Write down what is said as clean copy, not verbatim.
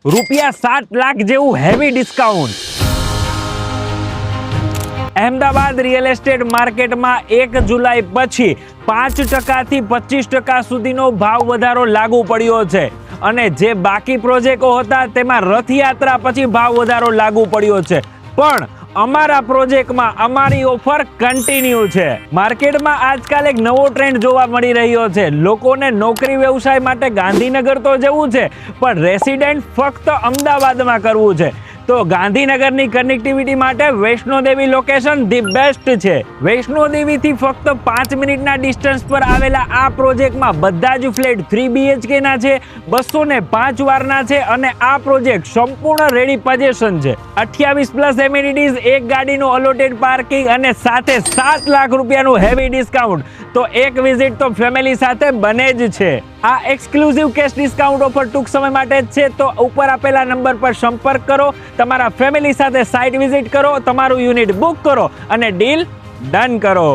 ₹7 લાખ જેવું heavy discount. Ahmedabad real estate માર્કેટમાં 1 જુલાઈ પછી 5% થી 25% સુધીનો ભાવ વધારો લાગુ પડ્યો છે અને જે બાકી પ્રોજેક્ટો હતા તેમાં રથયાત્રા પછી ભાવ વધારો લાગુ પડ્યો છે, પણ અમારા પ્રોજેક્ટમાં અમારી ઓફર કન્ટિન્યુ છે। માર્કેટમાં આજકાલ એક નવો ટ્રેન્ડ જોવા મળી રહ્યો છે। લોકોને નોકરી વ્યવસાય માટે ગાંધીનગર તો જવું છે, પણ રેસિડેન્ટ ફક્ત અમદાવાદમાં કરવું છે, તો ગાંધીનગરની કનેક્ટિવિટી માટે વૈષ્ણોદેવી લોકેશન ધી બેસ્ટ છે। વૈષ્ણોદેવીથી ફક્ત 5 મિનિટના ડિસ્ટન્સ પર આવેલા આ પ્રોજેક્ટમાં બધા જ ફ્લેટ 3 BHK ના છે, 205 વારના છે અને આ પ્રોજેક્ટ સંપૂર્ણ રેડી પોઝિશન છે। 28+ એમિનિટીઝ, એક ગાડીનું અલોટેડ પાર્કિંગ અને સાથે 7 લાખ રૂપિયાનું હેવી ડિસ્કાઉન્ટ, તો એક વિઝિટ તો ફેમિલી સાથે બને જ છે। આ એક્સક્લુઝિવ કેશ ડિસ્કાઉન્ટ ઓફર ટૂંક સમય માટે જ છે, તો ઉપર આપેલા નંબર પર સંપર્ક કરો, તમારા ફેમિલી સાથે સાઇટ વિઝિટ કરો, તમારું યુનિટ બુક કરો અને ડીલ ડન કરો।